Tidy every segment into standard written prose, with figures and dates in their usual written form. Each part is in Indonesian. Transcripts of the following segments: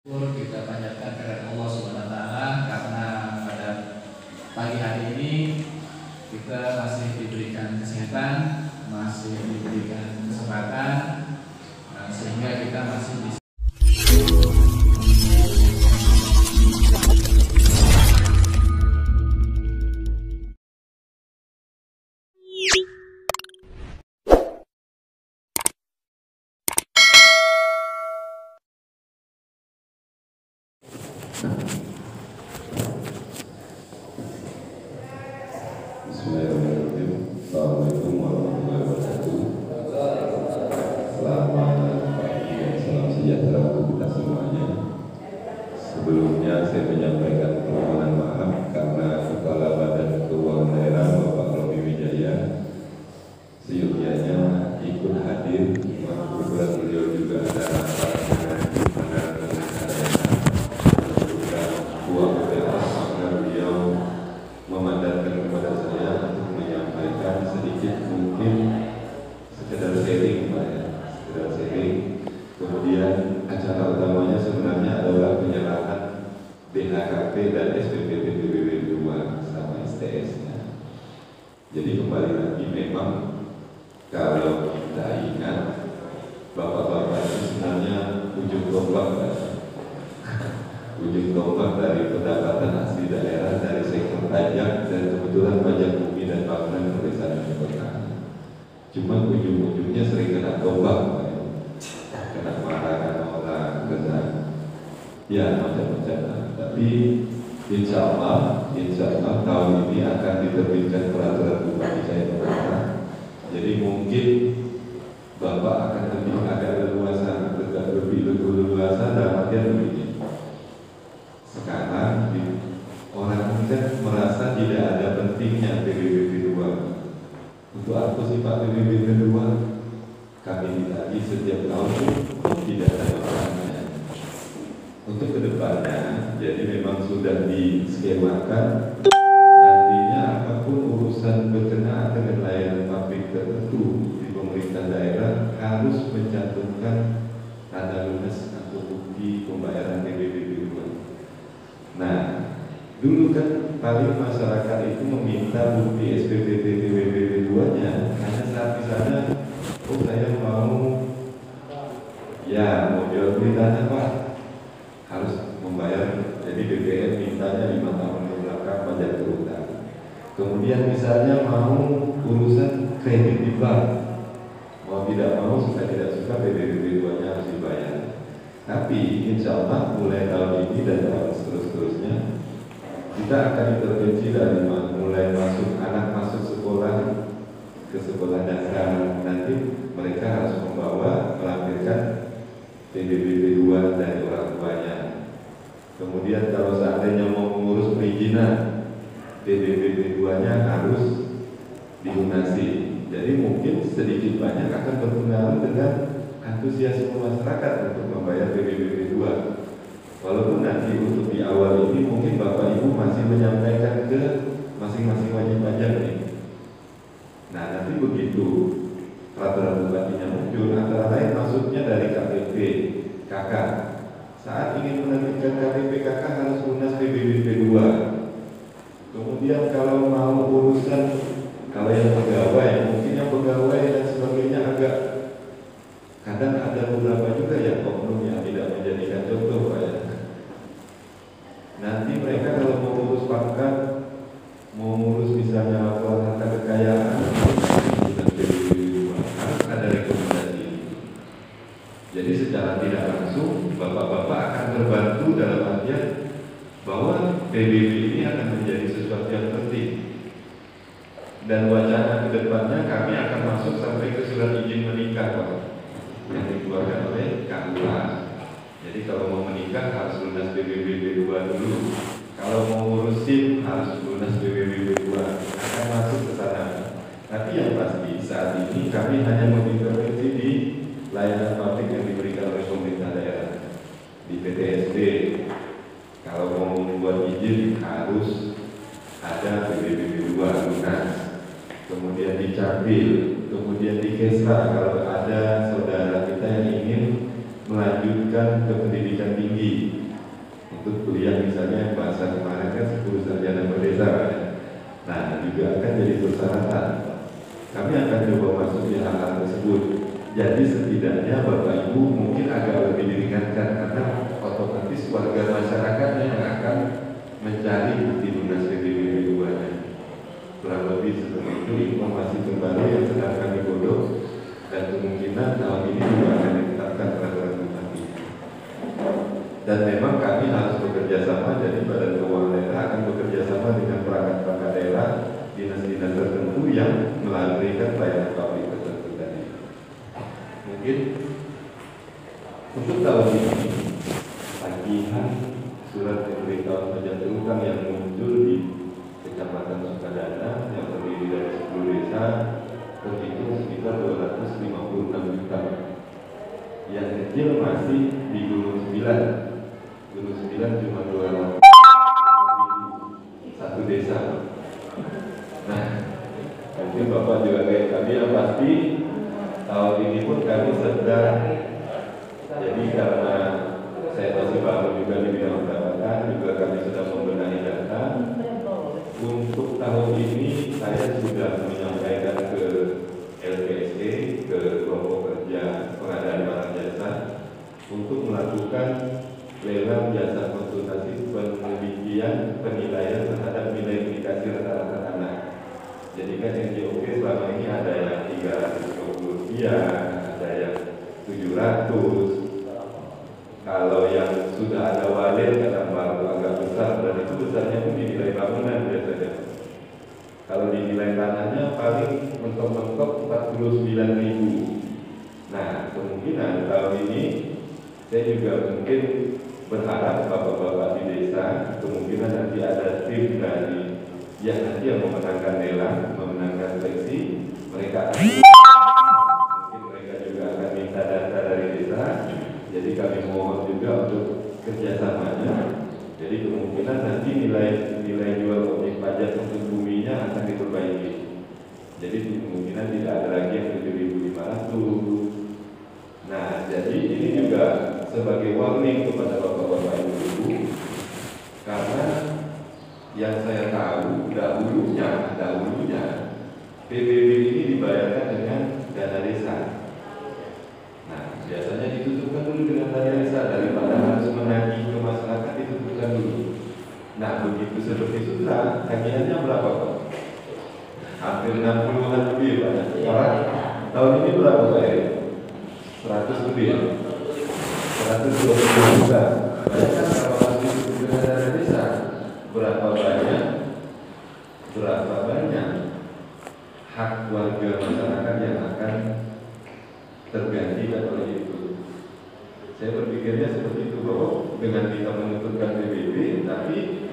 Kita panjatkan kehadirat Allah Subhanahu wa taala karena pada pagi hari ini kita masih diberikan kesehatan, masih diberikan kesempatan, sehingga kita masih bisa Bismillahirrahmanirrahim. Assalamualaikum warahmatullahi wabarakatuh. Selamat pagi dan salam sejahtera untuk kita semuanya. Sebelumnya saya menyampaikan permohonan maaf karena Kepala Badan Keuangan Daerah Bapak Romi Wijaya seyogyanya ikut hadir. Kebetulan beliau juga ada rapat dengan Kepala Pemerintah Daerah dan juga Ketua BPS, maka beliau memandatkan kepada saya untuk menyampaikan sedikit mungkin sekedar sharing Pak ya, sekedar sharing. Kemudian acara utamanya sebenarnya adalah penyerahan BHKP dan SPPT PBB 2 sama STS-nya. Jadi kembali lagi memang kalau kita ingat Bapak-bapak ini sebenarnya ujung tombak kan? Ujung tombak dari pendapatan asli daerah dari sektor pajak dan kebetulan pajak bumi dan bangunan pedesaan dan kota. Cuma ujung-ujungnya sering kena tombak, kena marahan orang, kena ya macam-macam. Tapi insya Allah tahun ini akan diterbitkan peraturan bupati saya pertama. Jadi mungkin Bapak akan agak leluasa, lebih leluasa dalam artian begini. Sekarang orang ini kan merasa tidak ada pentingnya PBB 2. Untuk apa sih Pak PBB 2? Kami ditagi setiap tahun tidak ada orangnya. Untuk kedepannya, jadi memang sudah diskemakan nantinya apapun urusan berkenaan dengan layanan publik tertentu di pemerintah daerah harus mencantumkan tanda lunas atau bukti pembayaran PBB 2. Nah, dulu kan paling masyarakat itu meminta bukti SPPT PBB 2-nya hanya saat di sana, oh saya mau jual beli tanah Pak, harus membayar. Jadi BPN mintanya 5 tahun ke belakang pajak terutang. Kemudian misalnya mau urusan kredit di bank, mau tidak mau suka tidak suka PBB 2-nya harus dibayar. Tapi insya Allah mulai tahun ini dan tahun seterusnya kita akan intervensi dari mulai anak masuk sekolah ke sekolah dasar, nanti mereka harus melampirkan PBB 2 dari orang tuanya. Kemudian kalau seandainya mau mengurus perizinan, PBB 2-nya harus dilunasi. Jadi mungkin sedikit banyak akan berpengaruh dengan antusiasme masyarakat untuk membayar PBB 2. Walaupun nanti untuk di awal ini mungkin Bapak Ibu masih menyampaikan ke masing-masing wajib pajak nih. Nah nanti begitu peraturan bupatinya muncul, antara lain masuknya dari KTP KK. Saat ingin menerbitkan KTP KK harus lunas PBB 2. Kemudian kalau mau urusan, kalau yang pegawai, mungkin yang pegawai dan sebagainya agak kadang ada beberapa juga yang oknum yang tidak menjadikan contoh Pak ya. Nanti mereka kalau mau ngurus pangkat, mau ngurus misalnya laporan harta kekayaan, harus ada rekomendasi. Jadi secara tidak langsung bapak-bapak akan terbantu dalam artian bahwa PBB ini akan menjadi sesuatu yang penting. Dan wacana kedepannya kami akan masuk sampai ke surat izin menikah Pak, yang dikeluarkan oleh KUA. Jadi kalau mau menikah harus lunas PBB 2 dulu. Kalau mau ngurus SIM harus lunas PBB 2. Akan masuk ke sana. Tapi yang pasti saat ini kami hanya mengintervensi di layanan publik yang diberikan oleh pemerintah daerah. Di PTSD, kalau mau membuat izin harus ada PBB 2 lunas. Kemudian di Capil, kemudian di Kesra kalau ada saudara kita yang ingin melanjutkan ke pendidikan tinggi, kuliah misalnya bahasa kemarin kan 10 sarjana berdesa ya. Nah juga akan jadi persyaratan. Kami akan coba masuk di hal-hal tersebut. Jadi setidaknya Bapak Ibu mungkin agak lebih diringankan karena otomatis warga masyarakatnya yang akan mencari bukti lunas PBB 2-nya. Kurang lebih seperti itu informasi terbaru yang sedang kami godok dan kemungkinan tahun ini juga akan ditetapkan peraturan bupati. Dan memang kami harus bekerja sama, jadi Badan Keuangan Daerah akan bekerja sama dengan perangkat-perangkat daerah, dinas-dinas tertentu yang memberikan pelayanan publik tertentu tadi. Mungkin untuk tahun ini tagihan surat pemberitahuan pajak utang yang muncul di Kecamatan Sukadana yang terdiri dari 10 desa terhitung sekitar 256 juta. Yang kecil masih di Gunung 9. Gunung 9 cuma 200 satu desa. Nah, mungkin Bapak juga kayak kami yang pasti tahun ini pun kami sedang, jadi karena saya masih baru juga di bidang pendapatan, juga kami sudah membenahi data. Untuk tahun ini saya sudah menyampaikan ke LPSD, ke kelompok kerja pengadaan barang jasa untuk melakukan lelang jasa konsultasi penelitian penilaian terhadap nilai indikasi rata-rata tanah. Jadi kan yang JOP selama ini ada yang 320 rupiah, ada yang 700. Kalau yang sudah ada walin kadang baru agak besar, dan itu besarnya pun dinilai bangunan biasanya. Kalau dinilai tanahnya paling mentok-mentok 49.000. Nah, kemungkinan tahun ini saya juga mungkin berharap bapak-bapak di desa kemungkinan nanti ada tim dari yang nanti yang memenangkan lelang, memenangkan seleksi, mereka akan mungkin mereka juga akan minta data dari desa. Jadi kami mohon juga untuk kerjasamanya. Jadi kemungkinan nanti nilai jual objek pajak untuk buminya akan diperbaiki. Jadi kemungkinan tidak ada lagi yang 7.500. Nah, jadi ini juga sebagai warning kepada bapak-bapak ibu-ibu, karena yang saya tahu dahulunya PBB ini dibayarkan dengan dana desa. Nah, biasanya ditutupkan dulu dengan dana desa daripada harus menagih ke masyarakat, ditutupkan dulu. Nah, begitu seperti itu lah, tagihannya berapa Pak? Hampir 60-an lebih Pak. Sekarang tahun ini berapa Pak Eri? 100 lebih, 120 juta. Bayangkan kalau masih dengan dana desa, berapa banyak hak warga masyarakat yang akan tergantikan oleh itu. Saya berpikirnya seperti itu, bahwa dengan kita menuntutkan PBB, tapi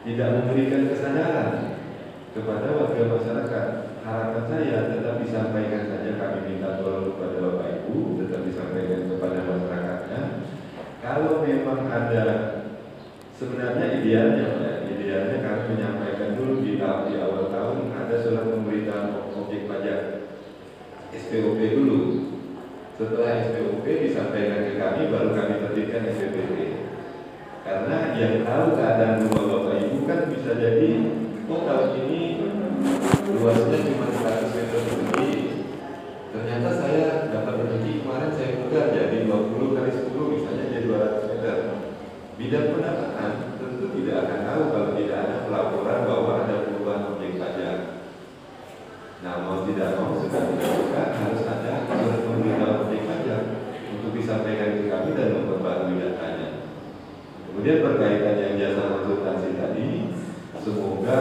tidak memberikan kesadaran kepada warga masyarakat. Harapan saya tetap disampaikan saja, kami minta tolong kepada Bapak Ibu, tetap disampaikan kepada masyarakatnya. Kalau memang ada, sebenarnya idealnya kami menyampaikan dulu di awal tahun ada surat pemberitahuan objek pajak SPOP dulu. Setelah SPOP disampaikan ke kami, baru kami terbitkan SPPT. Karena yang tahu keadaan rumah Bapak Ibu kan bisa jadi, oh tahun ini luasnya cuma 100 meter persegi. Ternyata saya dapat rezeki kemarin saya putar jadi 20 kali 10 misalnya jadi 200 meter. Bidang pendapatan tentu tidak akan tahu kalau tidak ada pelaporan bahwa ada perubahan objek pajak. Nah, mau tidak mau sudah harus ada surat pemberitahuan objek pajak untuk disampaikan ke kami dan memperbarui datanya. Kemudian berkaitan yang jasa konsultasi tadi, semoga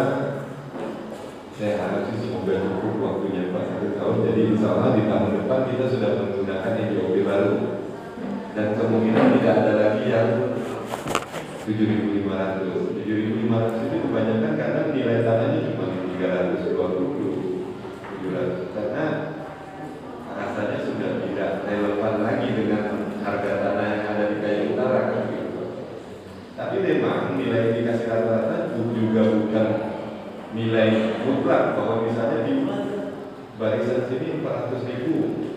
saya harap semoga cukup waktunya Pak 1 tahun. Jadi insya Allah di tahun depan kita sudah menggunakan NJOP baru dan kemungkinan tidak ada lagi yang 7.500. 7.500 itu kebanyakan karena nilai tanahnya cuma 320, 700. Karena rasanya sudah tidak relevan lagi dengan harga tanah yang ada di Kayu Utara kan gitu. Tapi memang nilai indikasi rata-rata juga bukan nilai mutlak, bahwa misalnya di barisan sini 400.000,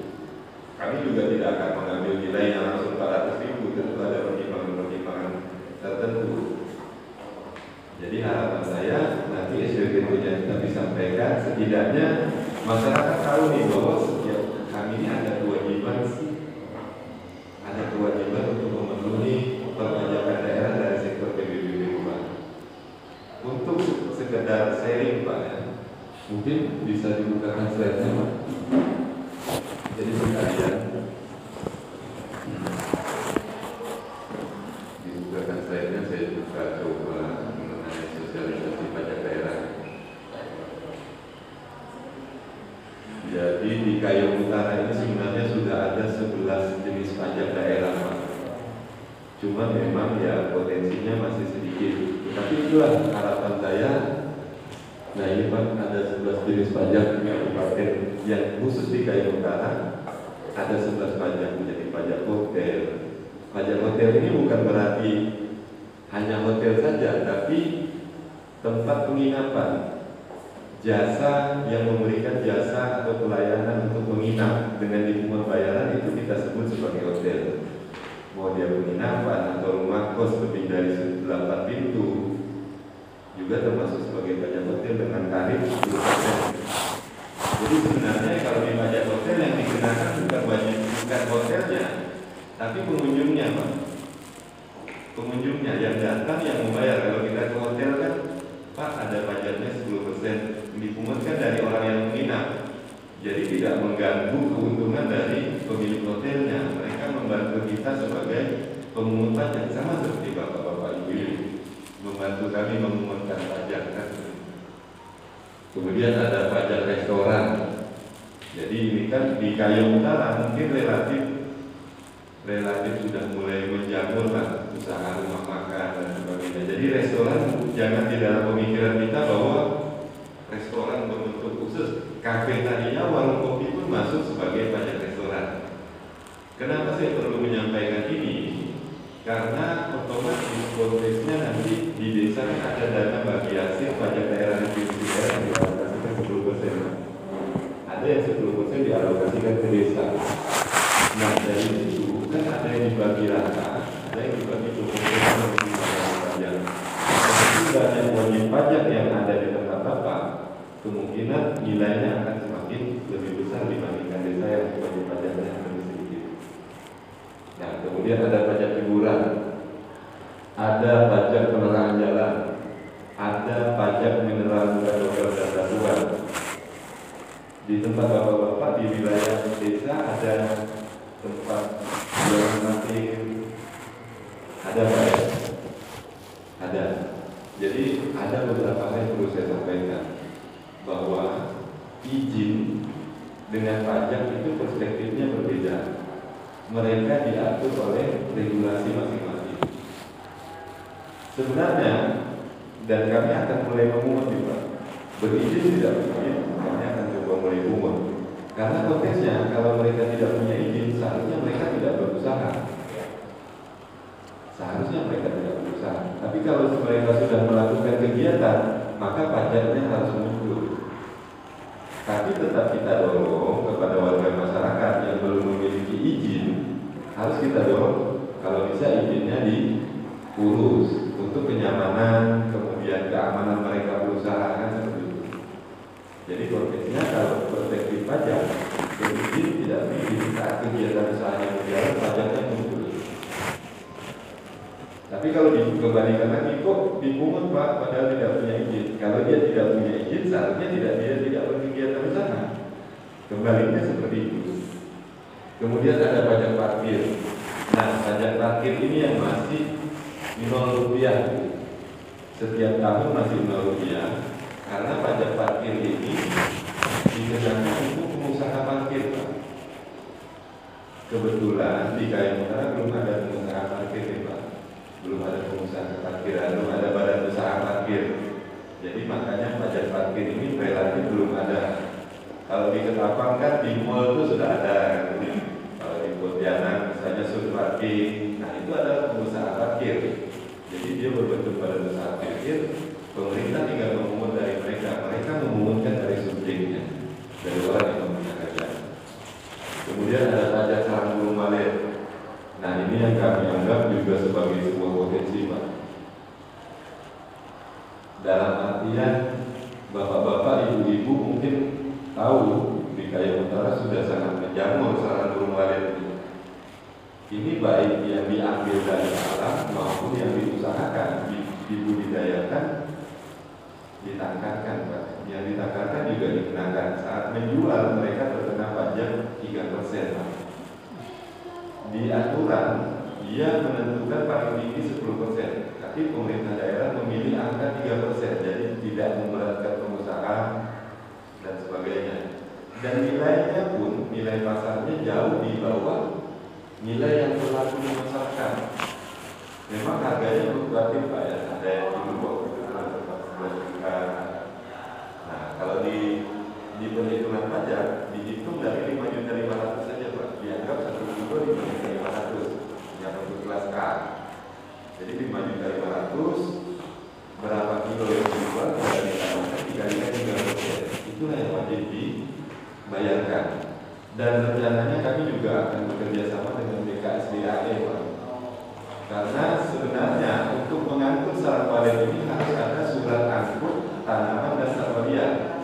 kami juga tidak akan mengambil nilai yang langsung 400.000, tentu ada pertimbangan-pertimbangan tertentu. setidaknya masyarakat tahu nih bahwa setiap kami ini ada kewajiban untuk memenuhi perpajakan daerah dari sektor PBB Pak. Untuk sekedar sharing Pak ya, mungkin bisa dibukakan slide-nya Pak. Jadi sekalian dibukakan slide-nya, saya juga coba mengenai sosialisasi pajak daerah. Jadi di Kayong Utara ini sebenarnya sudah ada 11 jenis pajak daerah Pak. Cuma memang ya potensinya masih sedikit. Tapi itulah harapan saya. Nah ini Pak, ada 11 jenis pajak di kabupaten yang khusus di Kayong Utara. Ada 11 pajak, menjadi pajak hotel. Pajak hotel ini bukan berarti hanya hotel saja, tapi tempat penginapan, jasa yang memberikan jasa atau pelayanan untuk menginap dengan dipungut bayaran itu kita sebut sebagai hotel. Mau dia penginapan atau rumah kos lebih dari 8 pintu juga termasuk sebagai pajak hotel dengan tarif 10%. Jadi sebenarnya kalau di pajak hotel yang dikenakan bukan hotelnya, tapi pengunjungnya Pak. Pengunjungnya yang datang yang membayar. Kalau kita ke hotel kan Pak ada pajaknya 10%, dipungutkan dari orang yang menginap. Jadi tidak mengganggu keuntungan dari pemilik hotelnya. Mereka membantu kita sebagai pemungut pajak, sama seperti bapak-bapak ibu membantu kami memungutkan pajak kan. Kemudian ada pajak restoran. Jadi ini kan di Kayong Utara mungkin relatif sudah mulai menjamur lah usaha rumah makan dan sebagainya. Jadi restoran jangan di dalam pemikiran kita bahwa restoran berbentuk khusus. Kafe tadinya, warung kopi pun masuk sebagai pajak restoran. Kenapa saya perlu menyampaikan ini? Karena otomatis konteksnya nanti di desa ada dana bagi hasil pajak daerah yang dialokasikan 10%. Ada yang 10% dialokasikan ke desa. Nah dari situ kan ada yang dibagi rata, ada yang dibagi 20% untuk pajak. Jadi dana wajib pajak yang ada di tempat Bapak kemungkinan nilainya akan semakin lebih besar dibandingkan desa yang wajib pajaknya lebih sedikit. Nah, kemudian ada pajak hiburan, ada pajak penerangan jalan, ada pajak mineral dan hotel dan batuan. Di tempat bapak-bapak di wilayah desa ada tempat jualan mati, ada pajak, ada. Jadi ada beberapa hal yang perlu saya sampaikan. Bahwa izin dengan pajak itu perspektifnya berbeda. Mereka diatur oleh regulasi masing-masing. Sebenarnya, dan kami akan mulai memungut juga. Berizin tidak berizin, kami akan coba mulai memungut. Karena konteksnya, kalau mereka tidak punya izin, seharusnya mereka tidak berusaha. Seharusnya mereka tidak berusaha. Tapi kalau mereka sudah melakukan kegiatan, maka pajaknya harus muncul. Tapi tetap kita dorong kepada warga masyarakat yang belum memiliki izin, harus kita dorong kalau bisa izinnya diurus untuk kenyamanan, kemudian keamanan mereka berusaha kan seperti itu. Jadi konteksnya kalau perspektif pajak, izin tidak berizin saat kegiatan usahanya berjalan, pajaknya muncul. Tapi kalau dikembalikan lagi kok dipungut Pak padahal tidak punya izin. Kalau dia tidak punya izin seharusnya dia tidak berkegiatan usaha. Kembalinya seperti itu. Kemudian ada pajak parkir. Nah pajak parkir ini yang masih Rp0. Setiap tahun masih Rp0 karena pajak parkir ini dikenakan untuk pengusaha parkir Pak. Kebetulan di Kayong Utara belum ada pengusaha parkir nih Pak. Belum ada pengusaha parkiran, belum ada badan usaha parkir. Jadi makanya pajak parkir ini relatif belum ada. Kalau di Ketapang kan di mall itu sudah ada. Kalau di Pontianak misalnya sub parking, nah itu adalah pengusaha parkir. Jadi dia berbentuk badan usaha parkir. Pemerintah tinggal memungut dari mereka. Mereka memungutkan dari subjeknya, dari orang yang menggunakan. Kemudian ada pajak sarang burung maleo. Nah ini yang kami anggap juga sebagai sebuah potensi Pak. Dalam artian bapak-bapak, ibu-ibu mungkin tahu di Kaya Utara sudah sangat menjamur sarang burung walet ini. Ini baik yang diambil dari alam maupun yang diusahakan, dibudidayakan, ditangkarkan, Pak. Yang ditangkarkan juga dikenakan. Saat menjual mereka terkena pajak 3%, Pak. Di aturan dia menentukan paling tinggi 10%, tapi pemerintah daerah memilih angka 3%, jadi tidak memberatkan pengusaha dan sebagainya. Dan nilainya pun, nilai pasarnya jauh di bawah nilai yang berlaku di masyarakat. Memang harganya fluktuatif, Pak, ya. Ada yang dulu waktu itu 11 juta. Nah, kalau di perhitungan pajak dihitung dari 5.500.000 saja, Pak. Dianggap 1 kilo 5.500.000 yang untuk kelas K. Jadi 5.500.000 berapa kilo yang dijual tidak ditambahkan dikalikan 3%. Itulah yang wajib dibayarkan. Dan rencananya kami juga akan bekerja sama dengan BKSDAE, Pak. Karena sebenarnya untuk mengangkut sarang walet ini harus ada surat angkut tanaman dan satwa liar.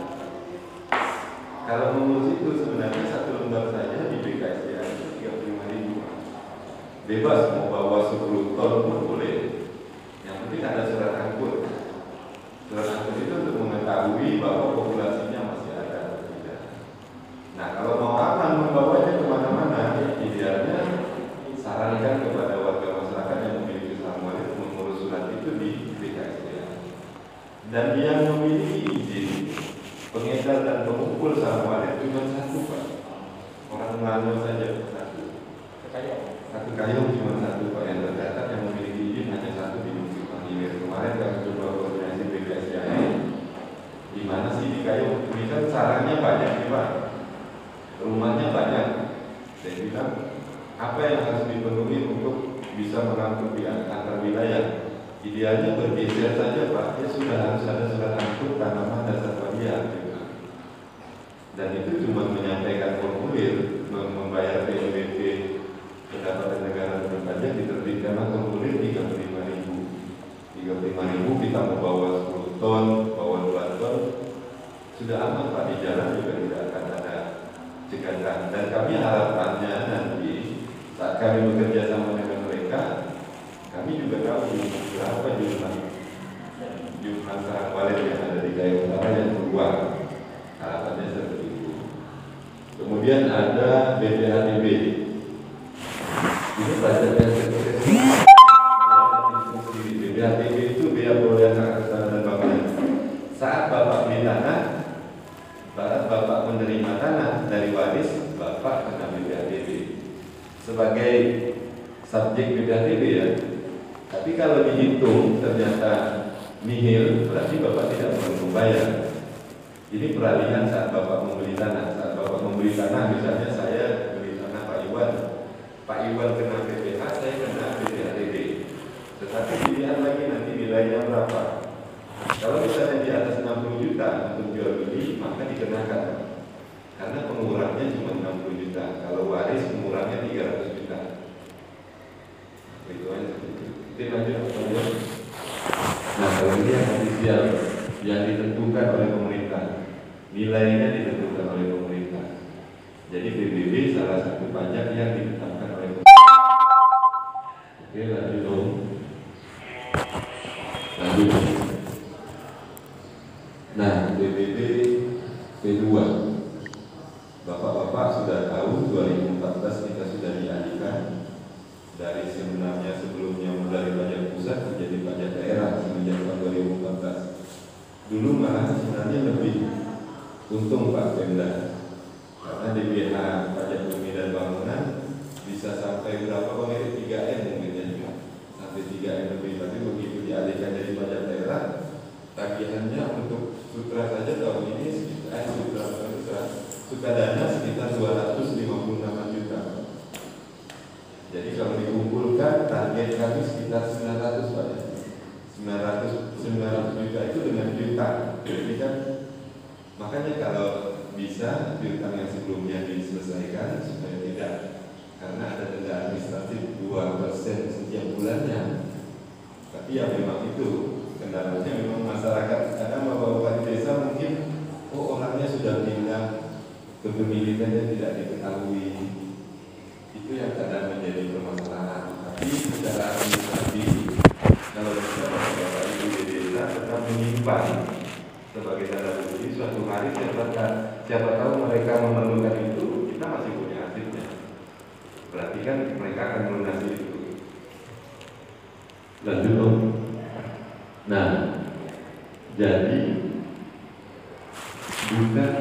Kalau mengurus itu sebenarnya satu lembar saja di BKSDAE itu 35.000. Bebas mau bawa 10 ton pun boleh. Yang penting ada surat angkut. Surat angkut itu untuk mengetahui bahwa populasinya masih ada atau tidak. Nah, kalau mau aman membawanya kemana-mana, idealnya sarankan kepada warga masyarakat yang memiliki sarang walet mengurus surat itu di BKSDAE. Dan yang memiliki izin pengedar dan pengumpul sarang walet cuma satu, Pak. Orang Melayu saja satu. Satu kayung cuma satu, Pak, yang tercatat yang memiliki izin hanya satu di Bukit Manggilir. Kemarin kami coba koordinasi BKSDAE. Di mana sih di kayung? Ini kan sarangnya banyak nih, Pak. Rumahnya banyak. Saya bilang apa yang harus dipenuhi untuk bisa mengangkut di antar wilayah? Idealnya bergeser saja, Pak. Ya sudah harus ada surat angkut tanaman dan satwa liar. Dan itu cuma menyampaikan formulir, membayar PNBP pendapatan negara dan pajak, diterbitkan formulir 35.000. 35.000 kita mau bawa 10 ton, bawa 2 ton, sudah aman, Pak. Di jalan juga tidak akan ada cegatan. Dan kami harapannya nanti saat kami bekerja sama dengan mereka, kami juga tahu berapa jumlah sarang walet yang ada di Kaya Utara yang keluar. Harapannya seperti itu. Kemudian ada BPHTB. Ini pajak yang BPHTB itu biaya perolehan hak tanah dan bangunan. Saat Bapak beli tanah, saat Bapak menerima tanah dari waris, Bapak kena BPHTB sebagai subjek BPHTB, ya. Tapi kalau dihitung ternyata nihil, berarti Bapak tidak perlu membayar. Ini peralihan saat Bapak membeli tanah. Saat Bapak membeli tanah, misalnya saya beli tanah Pak Iwan kena PPH, saya kena BPHTB. Tetapi dilihat lagi nanti nilainya berapa. Kalau misalnya di atas 60 juta untuk jual beli, maka dikenakan. Karena pengurangnya cuma 60 juta. Kalau waris pengurangnya 300 juta. Itu aja. Itu lanjut. Nah, kalau ini yang ofisial yang ditentukan oleh pemerintah, nilainya ditentukan oleh pemerintah. Jadi PBB salah satu pajak yang ditetapkan oleh pemerintah. Oke, lanjut dong. Lanjut. Nah, PBB P2. Bapak-bapak sudah tahu 2014 kita sudah dialihkan dari sebenarnya sebelumnya dari pajak pusat menjadi pajak daerah semenjak tahun 2014. Dulu malah sebenarnya lebih untung, Pak Pemda, karena DBH pajak bumi dan bangunan bisa sampai berapa, Bang? 3M mungkin, ya, sampai 3M lebih. Tapi begitu dialihkan dari pajak daerah, tagihannya untuk sutra saja tahun ini sukadana sekitar 258 juta. Jadi kalau dikumpulkan target kami sekitar 900, Pak, ya. 900 juta itu dengan piutang. Jadi kan makanya kalau bisa piutang yang sebelumnya diselesaikan supaya tidak, karena ada denda administratif 2% setiap bulannya. Tapi ya memang itu kendalanya memang masyarakat kadang bapak-bapak di desa mungkin orangnya sudah pindah kepemilikannya tidak diketahui, itu yang kadang menjadi permasalahan. Tapi secara administratif kalau kita bapak-bapak ibu di desa tetap menyimpan sebagai tanda bukti, suatu hari siapa tahu mereka memerlukan itu, kita masih punya hasilnya. Berarti kan mereka akan melunasi itu. Lanjut dong. Nah, jadi bukan,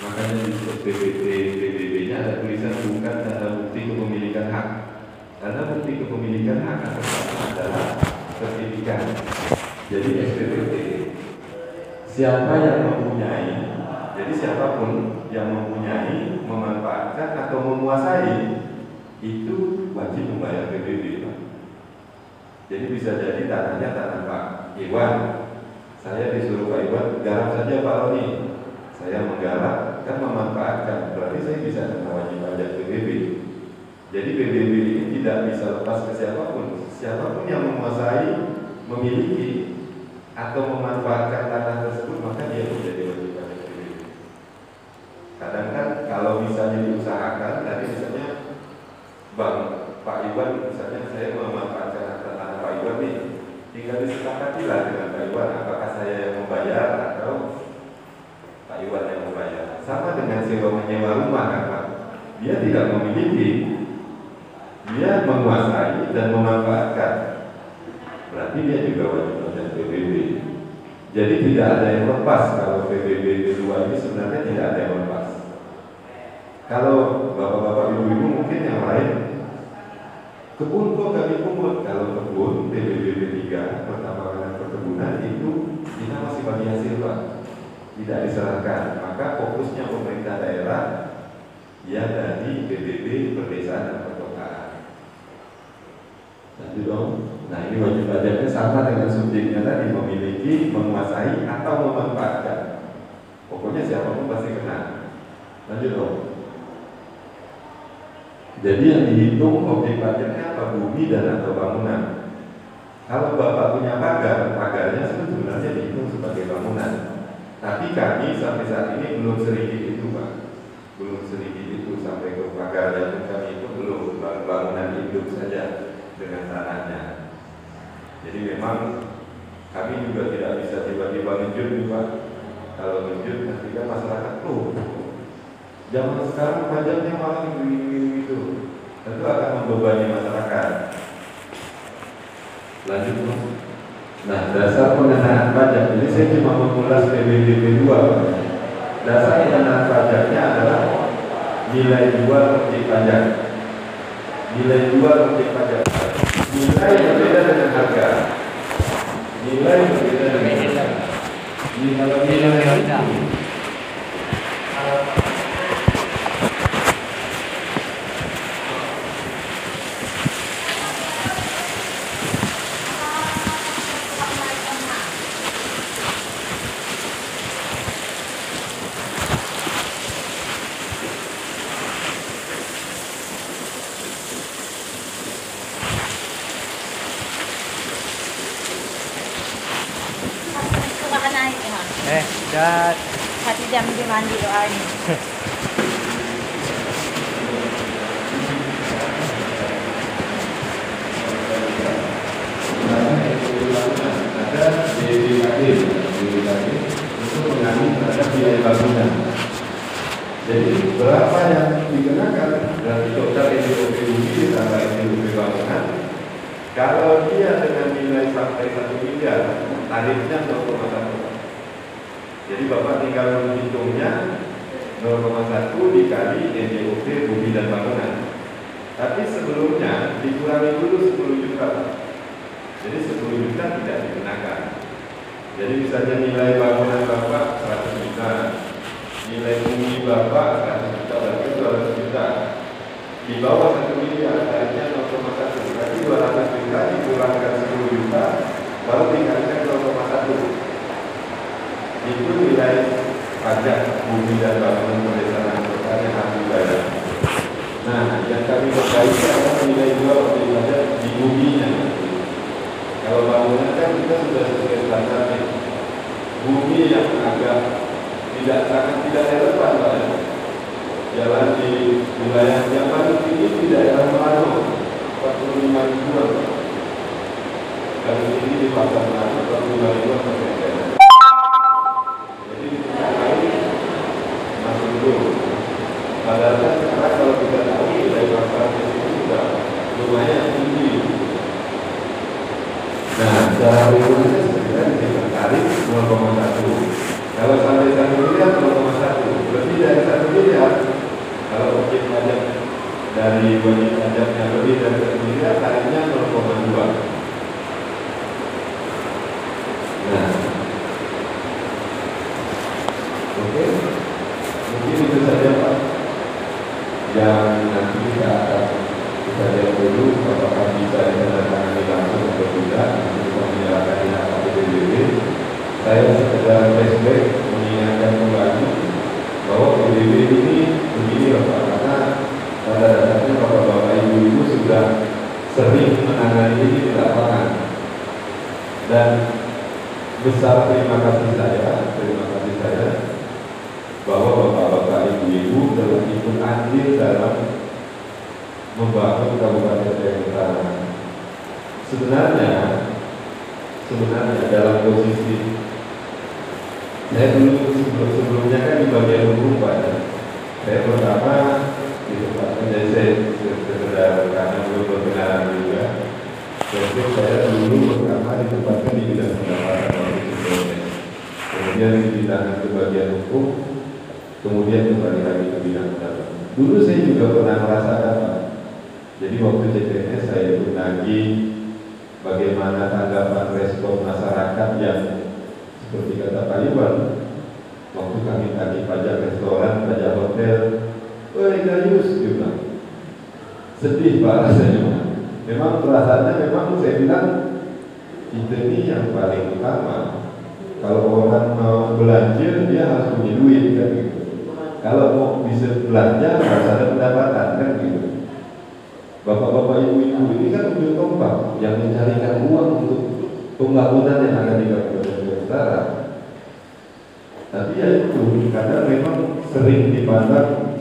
makanya di PBB-nya ada tulisan bukan tanda bukti kepemilikan hak. Tanda bukti kepemilikan hak atas tanah adalah sertifikat. Jadi SPPT, siapa yang mempunyai, jadi siapapun yang mempunyai, memanfaatkan atau menguasai itu wajib membayar PBB. Jadi bisa jadi tanahnya tanah Pak Iwan, saya disuruh Pak Iwan garap saja Pak Roni, saya menggarap kan memanfaatkan, berarti saya bisa kena wajib pajak PBB. Jadi PBB ini tidak bisa lepas ke siapapun, siapapun yang menguasai, memiliki atau memanfaatkan tanah tersebut maka dia menjadi wajib pajak PBB. Kadang kan kalau misalnya diusahakan, tadi misalnya Bang Pak Iwan, misalnya saya memanfaatkan tanah Pak Iwan nih, tinggal disepakatilah dengan Pak Iwan apakah saya yang membayar atau Pak Iwan yang membayar. Sama dengan sewa menyewa rumah kan Pak, dia tidak memiliki, dia menguasai dan memanfaatkan, berarti dia juga wajib pajak PBB. Jadi tidak ada yang lepas. Kalau PBB kedua ini sebenarnya tidak ada yang lepas. Kalau bapak-bapak ibu-ibu mungkin yang lain, kebun kok kami pungut. Kalau kebun PBB 3 pertambangan perkebunan itu kita masih bagi hasil Pak, tidak diserahkan. Maka fokusnya pemerintah daerah ya dari PBB perdesaan dan perkotaan. Nanti dong. Nah ini wajib pajaknya sama dengan subjeknya tadi, memiliki, menguasai atau memanfaatkan. Pokoknya siapapun pasti kena. Lanjut dong. Jadi yang dihitung objek pajaknya apa? Bumi dan atau bangunan. Kalau Bapak punya pagar, pagarnya sebenarnya dihitung sebagai bangunan. Tapi kami sampai saat ini belum sedikit itu Pak. Belum sedikit itu sampai ke pagar yang kami itu belum, bangunan hidup saja dengan tanahnya. Jadi memang kami juga tidak bisa tiba-tiba ngejut nih Pak. Kalau ngejut nanti kan masyarakat tuh zaman sekarang pajaknya malah gitu, tentu akan membebani masyarakat. Lanjut Mas. Nah dasar pengenaan pajak, jadi saya cuma mengulas PBB 2. Dasar pengenaan pajaknya adalah nilai jual objek pajak. Nilai jual objek pajak. Nilai berbeda dengan harga. Nilai berbeda dengan harga. Nilai harga. Dan 1 jam dia mandi doa ni. Ada DBKD untuk mengambil terhadap biaya bangunan. Jadi berapa yang dikenakan dari total NDOP bumi ditambah NDOP bangunan? Kalau dia dengan nilai sampai 1 miliar, tarifnya 0,1. Jadi Bapak tinggal menghitungnya 0,1 dikali NDOP bumi dan bangunan. Tapi sebelumnya dikurangi dulu 10 juta. Jadi 10 juta tidak dikenakan. Jadi misalnya nilai bangunan Bapak 100 juta, nilai bumi Bapak 100 juta, berarti 200 juta. Di bawah 1 miliar tarifnya 0,1. Berarti 200 juta dikurangkan 10 juta, baru dikalikan 0,1. Itu nilai pajak bumi dan bangunan perdesaan perkotaan yang harus dibayar. Nah, yang kami perbaiki adalah nilai jual objek pajak di buminya. Kalau bangunan awalnya kan kita sudah sesuai standar nih. Bumi yang agak sangat tidak relevan Pak ya. Jalan di wilayah yang paling tinggi di daerah Merano 45 ribuan. Dan ini di pasar Merano 45 ribuan per meter. Jadi kita kali masih belum. Padahal kan sekarang kalau kita tahu dari pasar ini sudah lumayan tinggi. Nah, cara berikutnya sebenarnya ditertarik 0,1. Kalau sampai 1 miliar 0,1, lebih dari 1 miliar. Kalau objek pajak dari wajib pajaknya lebih dari 1 miliar, tarifnya 0,2. Nah, oke, mungkin itu saja Pak. Yang nanti kita lihat dulu apakah bisa ditandatangani langsung atau tidak. Kita menyerahkan di PBB. Saya sekedar flashback mengingatkan kembali bahwa PBB ini begini Bapak, karena pada dasarnya Bapak-Bapak Ibu-Ibu sudah sering menangani ini di lapangan. Dan besar terima kasih saya bahwa Bapak-Bapak Ibu-Ibu telah ikut andil dalam membangun Kabupaten Jaya Utara. Sebenarnya dalam posisi saya dulu sebelumnya kan di bagian hukum Pak ya. Saya pertama ditempatkan, jadi saya sekedar karena belum berkenalan juga. Jadi saya dulu pertama ditempatkan di bidang pendapatan waktu sebelumnya. Kemudian dipindahkan ke bagian hukum, kemudian kembali lagi ke bidang pendapatan. Dulu saya juga pernah merasakan Pak. Jadi waktu CPNS saya ikut lagi bagaimana tanggapan respon masyarakat yang seperti kata Pak Iwan, waktu kami tagih pajak restoran, pajak hotel, woi Gayus, dia bilang, sedih Pak rasanya. Memang perasaannya memang saya bilang, kita ini yang paling utama. Kalau orang mau belanja, dia harus punya duit kan gitu. Kalau mau bisa belanja, harus ada pendapatan kan gitu. Bapak-bapak ibu-ibu ini kan ujung tombak yang mencarikan uang untuk pembangunan yang ada di Kabupaten Jaya Utara. Tapi ya itu, karena memang sering dipandang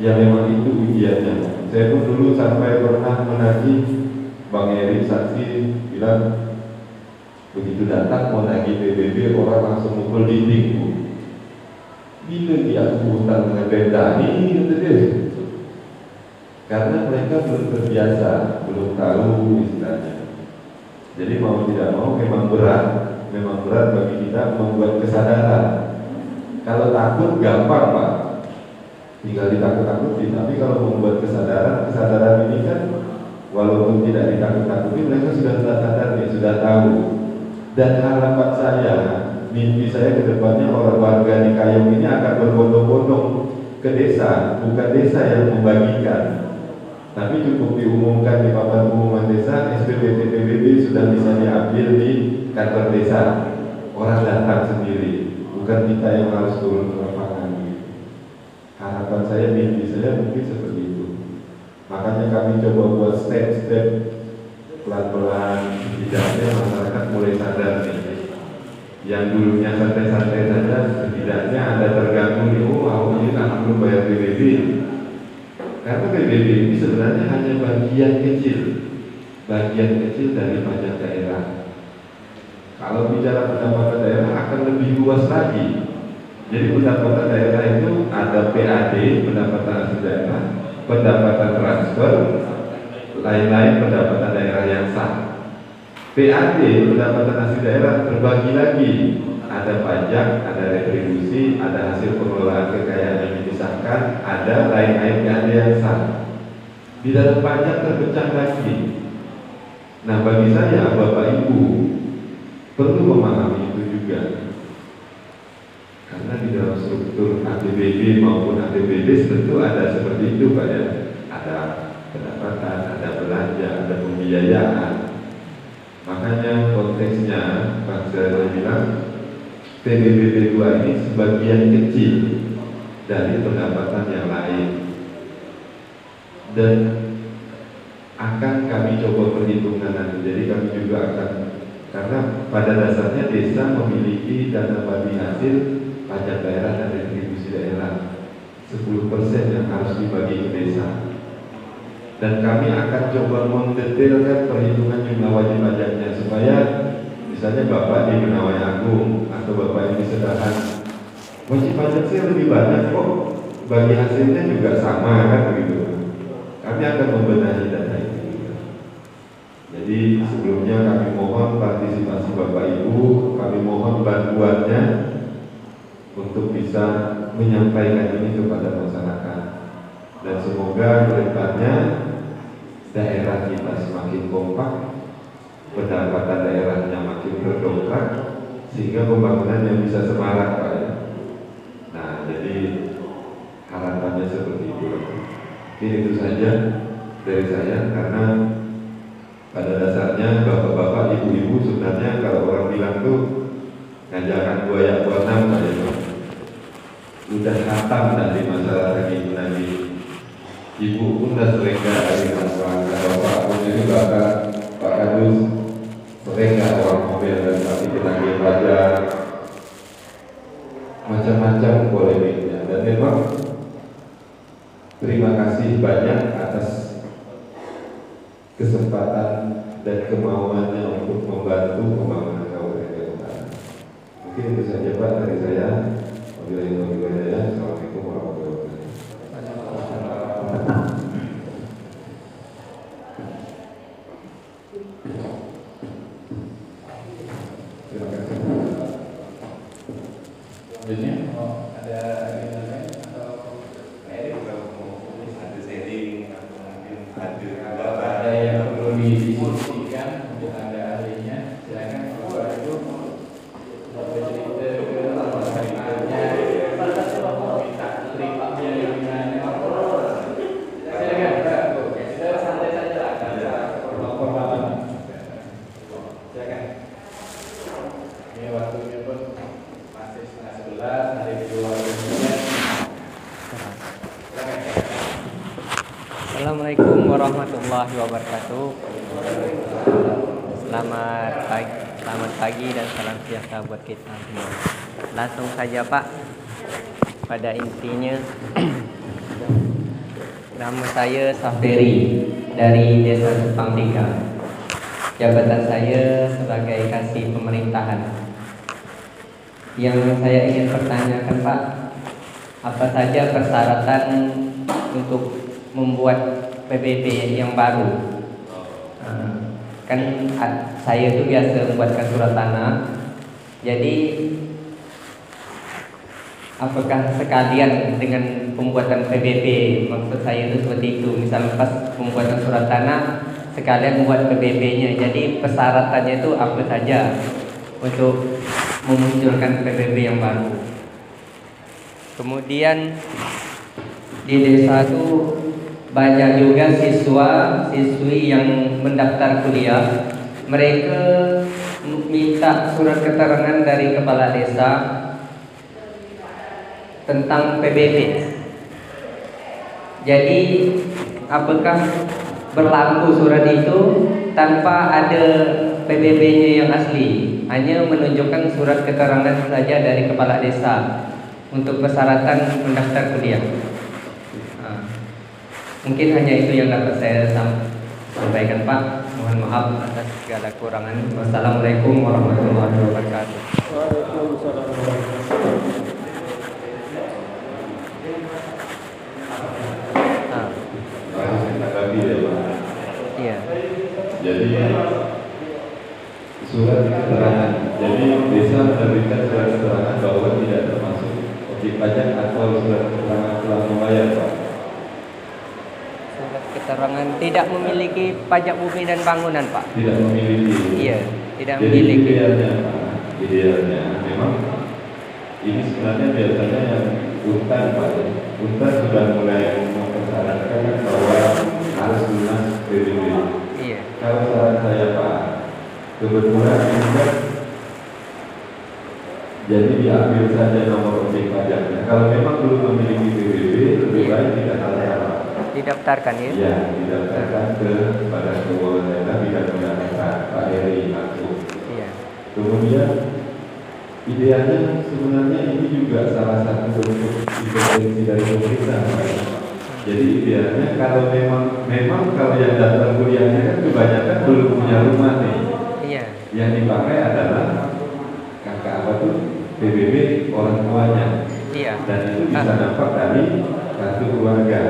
ya memang itu ujiannya. Saya pun dulu sampai pernah menagih Bang Eri saksi bilang begitu datang mau nagih PBB orang langsung mukul dinding. Bila dia hutang dengan Bendani gitu deh. Karena mereka belum terbiasa, belum tahu istilahnya. Jadi mau tidak mau memang berat bagi kita membuat kesadaran. Kalau takut gampang Pak, tinggal ditakut-takuti. Tapi kalau membuat kesadaran ini kan walaupun tidak ditakut-takuti, mereka sudah sadar nih, sudah tahu. Dan harapan saya, mimpi saya ke depannya orang warga di Kayong ini akan berbondong-bondong ke desa, bukan desa yang membagikan. Tapi cukup diumumkan di papan pengumuman desa, SPPT PBB sudah bisa diambil di kantor desa. Orang datang sendiri, bukan kita yang harus turun ke lapangan. Harapan saya, mimpi saya mungkin seperti itu. Makanya kami coba buat step-step pelan-pelan, setidaknya masyarakat mulai sadar nih. Yang dulunya santai-santai saja, setidaknya ada terganggu nih, oh ini kan belum bayar PBB. Karena PBB ini sebenarnya hanya bagian kecil dari pajak daerah. Kalau bicara pendapatan daerah akan lebih luas lagi. Jadi pendapatan daerah itu ada PAD, pendapatan asli daerah, pendapatan transfer, lain-lain pendapatan daerah yang sah. PAD, pendapatan asli daerah terbagi lagi. Ada pajak, ada retribusi, ada hasil pengelolaan kekayaan yang dipisahkan, ada lain-lain PAD yang sah. Di dalam pajak terpecah lagi. Nah, bagi saya Bapak Ibu perlu memahami itu juga. Karena di dalam struktur APBD maupun APBD tentu ada seperti itu Pak ya. Ada pendapatan, ada belanja, ada pembiayaan. Makanya konteksnya Pak saya bilang PBB 2 ini sebagian kecil dari pendapatan yang lain. Dan akan kami coba perhitungan nanti. Jadi kami juga akan, karena pada dasarnya desa memiliki dana bagi hasil pajak daerah dan retribusi daerah 10% yang harus dibagi ke desa. Dan kami akan coba mendetailkan perhitungan jumlah wajib pajaknya supaya misalnya Bapak di Benawai Agung atau Bapak yang di Sedahan, wajib pajak saya lebih banyak kok, bagi hasilnya juga sama kan begitu. Kami akan membenahi data itu juga. Jadi sebelumnya kami mohon partisipasi Bapak Ibu, kami mohon bantuannya untuk bisa menyampaikan ini kepada masyarakat. Dan semoga kedepannya daerah kita semakin kompak, pendapatan daerahnya makin berdongkrak, sehingga pembangunannya bisa semarak Pak ya. Nah jadi harapannya seperti itu. Mungkin itu saja dari saya, karena pada dasarnya bapak-bapak, ibu-ibu sebenarnya kalau orang bilang tuh ngajaran buaya buanam Pak ya, udah hatam dari masalah itu lagi. Ibu pun udah sering gak dari orang, bapak pun juga Pak Kadus sering gak orang mobil dan pasti ditagih pajak, macam-macam polemiknya. Dan memang terima kasih banyak atas kesempatan dan kemauannya untuk membantu pembangunan Kabupaten Utara. Mungkin itu saja Pak dari saya. Assalamualaikum warahmatullahi wabarakatuh. Terima kasih. Selanjutnya ada agenda lain atau Ada sharing atau mungkin ada yang perlu didiskusikan, mungkin ada ahlinya, silakan Bapak Ibu bercerita ke ceritanya, minta terimanya gimana. Silakan Pak, kita santai saja lah, formal-formalan. Silakan. Ini waktunya pun masih setengah 11, hari kedua kemudian. Assalamualaikum warahmatullahi wabarakatuh. Selamat pagi dan salam sejahtera buat kita semua. Langsung saja Pak. Pada intinya nama saya Saferi dari Desa Sepang 3. Jabatan saya sebagai kasih pemerintahan. Yang saya ingin pertanyakan Pak, apa saja persyaratan untuk membuat PBB yang baru? Kan saya itu biasa membuatkan surat tanah. Jadi apakah sekalian dengan pembuatan PBB? Maksud saya itu seperti itu. Misal pas pembuatan surat tanah sekalian membuat PBB-nya. Jadi persyaratannya itu apa saja untuk memunculkan PBB yang baru? Kemudian di desa itu banyak juga siswa-siswi yang mendaftar kuliah. Mereka minta surat keterangan dari kepala desa tentang PBB. Jadi apakah berlaku surat itu tanpa ada PBB-nya yang asli? Hanya menunjukkan surat keterangan saja dari kepala desa untuk persyaratan mendaftar kuliah. Mungkin hanya itu yang dapat saya sampaikan Pak. Mohon maaf atas segala kurangan. Wassalamualaikum warahmatullahi wabarakatuh. Waalaikumsalam warahmatullahi wabarakatuh. Iya. Jadi surat keterangan. Jadi desa menerbitkan surat keterangan bahwa tidak termasuk objek pajak atau surat keterangan telah membayar Pak. Keterangan tidak memiliki pajak bumi dan bangunan Pak. Tidak memiliki. Iya, tidak Jadi memiliki. idealnya Pak, idealnya memang ini sebenarnya biasanya yang Untan Pak. Untan sudah mulai mempersyaratkan bahwa harus lunas PBB. Iya. Kalau saran saya Pak, kebetulan Untan jadi diambil saja nomor objek pajaknya. Kalau memang belum memiliki PBB, lebih baik tidak salah. Didaftarkan ya? Ya, didaftarkan ke Badan Keuangan Daerah bidang pendapatan Pak Heri langsung. Iya. Kemudian idealnya sebenarnya ini juga salah satu bentuk intervensi dari pemerintah, Pak. Jadi idealnya kalau memang kalau yang daftar kuliahnya kan kebanyakan belum punya rumah nih. Iya. Yang dipakai adalah kakak apa tuh PBB orang tuanya. Iya. Dan itu bisa nampak dari kartu keluarga.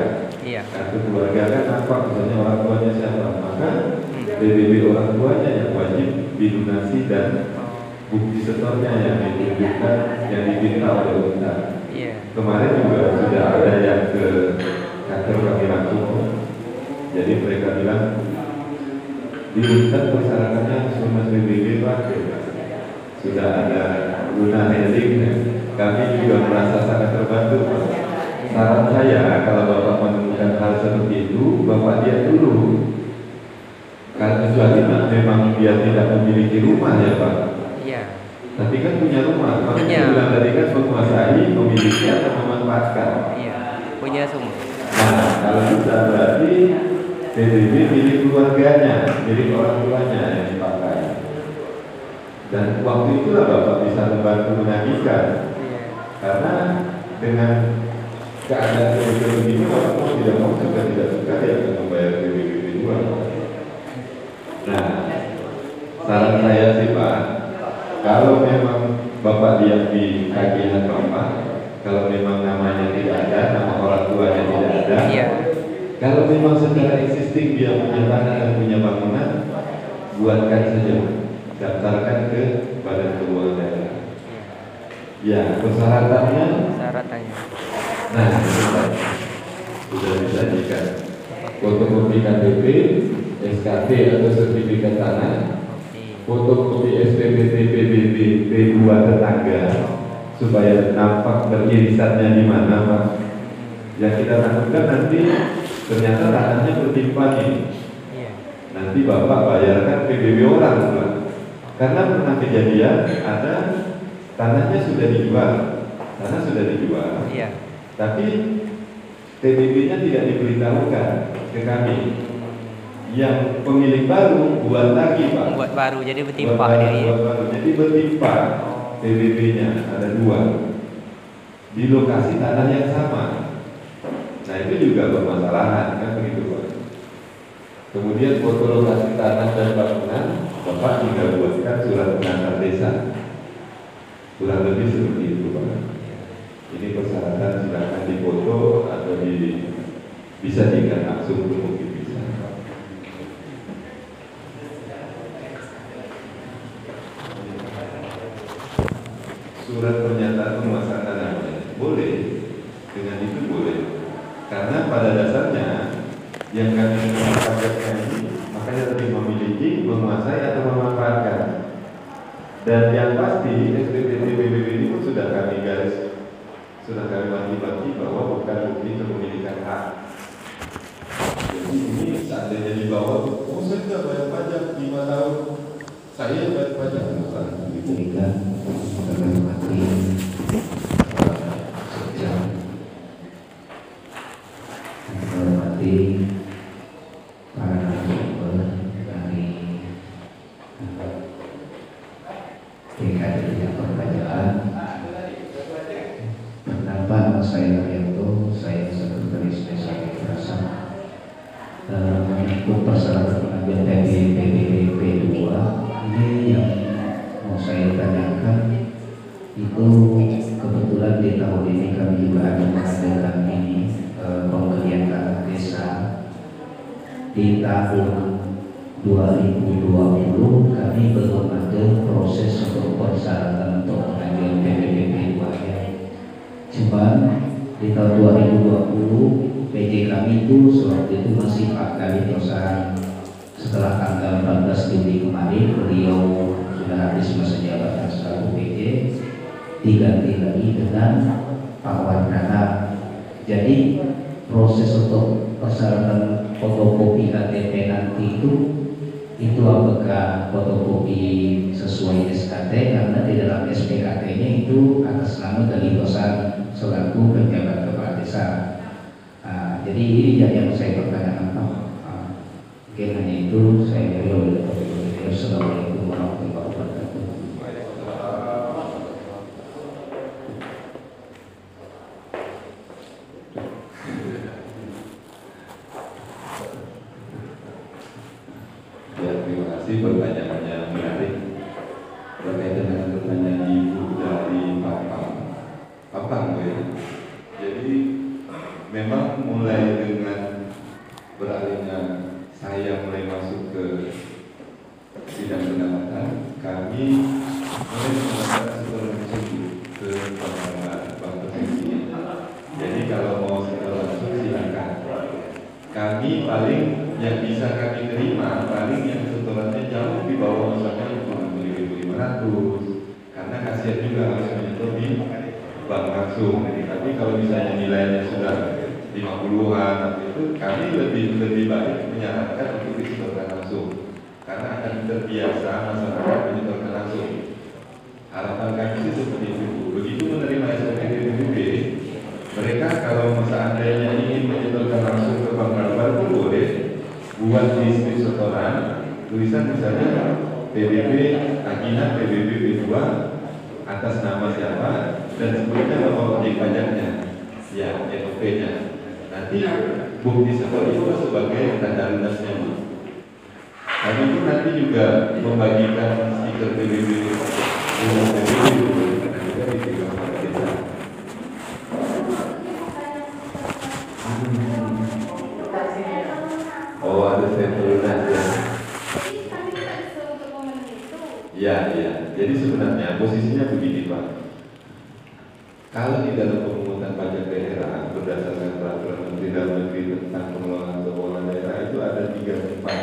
Iya. Kartu keluarga kan nampak misalnya orang tuanya siapa, maka PBB orang tuanya yang wajib dilunasi dan bukti setornya yang ditunjukkan yang diminta oleh utang. Iya. Kemarin juga sudah ada yang ke kantor kami langsung. Jadi mereka bilang diminta persyaratannya semua PBB Pak. Sudah ada guna handling. Kami juga merasa sangat terbantu Pak. Saran saya kalau Bapak menemukan hal seperti itu, Bapak lihat dulu. Karena kecuali memang dia tidak memiliki rumah ya Pak. Iya. Tapi kan punya rumah. Punya. Makanya bilang tadi kan menguasai, memiliki atau memanfaatkan. Iya. Punya semua. Nah, kalau bisa berarti PBB milik keluarganya, milik orang tuanya yang dipakai. Dan waktu itulah Bapak bisa membantu menagihkan. Iya. Karena dengan keadaan seperti begini, Bapak mau tidak mau suka tidak suka ya akan membayar PBB kedua. Nah, saran saya sih Pak, kalau memang Bapak lihat di KGH Bapak, kalau memang namanya tidak ada, nama orang tuanya tidak ada, Iya. kalau memang secara existing dia punya tanah dan punya bangunan, buatkan saja, daftarkan ke Badan Keuangan Daerah. Ya, persyaratannya. Syaratannya. Nah, sudah disajikan. Fotokopi KTP, SKT atau sertifikat tanah, fotokopi SPPT PBB P2 tetangga, supaya nampak beririsannya di mana Pak. Yang kita lakukan nanti ternyata tanahnya bertimpa nih. Iya. Nanti Bapak bayarkan PBB orang Pak. Karena pernah kejadian ada tanahnya sudah dijual, tanah sudah dijual. Iya. Tapi PBB-nya tidak diberitahukan ke kami. Yang pemilik baru buat lagi Pak. Buat baru jadi bertimpa dia. Iya. Buat baru. Jadi bertimpa PBB-nya ada 2 di lokasi tanah yang sama. Nah itu juga bermasalahan kan begitu Pak. Kemudian foto lokasi tanah dan bangunan, Bapak tinggal buatkan surat pengantar desa. Kurang lebih seperti itu Pak. Ini persyaratan silakan difoto atau bisa tinggal langsung mungkin bisa. Surat pernyataan penguasaan tanah boleh, dengan itu boleh. Karena pada dasarnya yang kami targetkan ini makanya lebih memiliki, menguasai atau memanfaatkan. Dan yang pasti SPPT PBB ini pun sudah kami garis, sudah kami bagi-bagi bahwa bukan bukti kepemilikan hak. Jadi ini seandainya di bawah, oh saya tidak bayar pajak 5 tahun, saya bayar pajak bukan. Diberikan kami hormati sejak menghormati para narasumber dari DKI Bidang Perpajakan. Pertama, nama saya Arianto, saya Sekretaris Desa Kerasa. Untuk persyaratan pengambilan PBB P2 ini yang mau saya tanyakan itu kebetulan di tahun ini kami juga ada mengadakan ini pembelian tanah desa di tahun 2020 kami belum ada proses untuk persyaratan untuk pengambilan PBB P2 nya. Cuman di tahun 2020 PJ kami itu sewaktu itu masih Pak Kali Tosan. Setelah tanggal 14 Juli kemarin beliau sudah habis masa jabatan selaku PJ, diganti lagi dengan Pak Wardana. Jadi proses untuk persyaratan fotokopi KTP nanti itu apakah fotokopi sesuai SKT, karena di dalam SPKT-nya itu atas nama Kali Tosan selaku penjabat kepala desa. jadi ini yang saya pertanyakan Pak. Mungkin hanya itu saya beri. Assalamualaikum warahmatullahi wabarakatuh. Ya, terima kasih pertanyaannya yang menarik berkaitan dengan pertanyaan ibu dari Papang ya. Jadi memang mulai dengan beralihnya saya mulai masuk ke sidang pendapatan, kami mulai mengadakan setelah ke Bank Persegi. Jadi kalau mau setelah langsung silakan. Kami paling yang bisa kami terima paling yang setorannya jauh di bawah misalnya 1.500, karena kasihan juga harus menyetor di bank langsung. Tapi kalau misalnya nilainya sudah 50-an itu, kami lebih baik menyarankan untuk disetorkan langsung, karena akan terbiasa masyarakat menyetorkan langsung. Harapan kami sih seperti itu. Begitu menerima SPP BPB, mereka kalau seandainya ingin menyetorkan langsung ke bank Kalbar pun boleh buat di slip setoran tulisan misalnya PBB Agina PBB B2 atas nama siapa dan sebelumnya nomor objek pajaknya, ya NOP-nya. Nanti bukti setor itu sebagai tanda lunasnya. Kami pun nanti juga membagikan stiker PBB dengan PBB dan juga dipegang oleh kita. Oh, ada stempel lunas ya. Iya. Jadi sebenarnya posisinya begini Pak. Kalau di dalam pemungutan pajak daerah berdasarkan peraturan Menteri Dalam Negeri tentang pengelolaan keuangan daerah itu ada 3 tempat.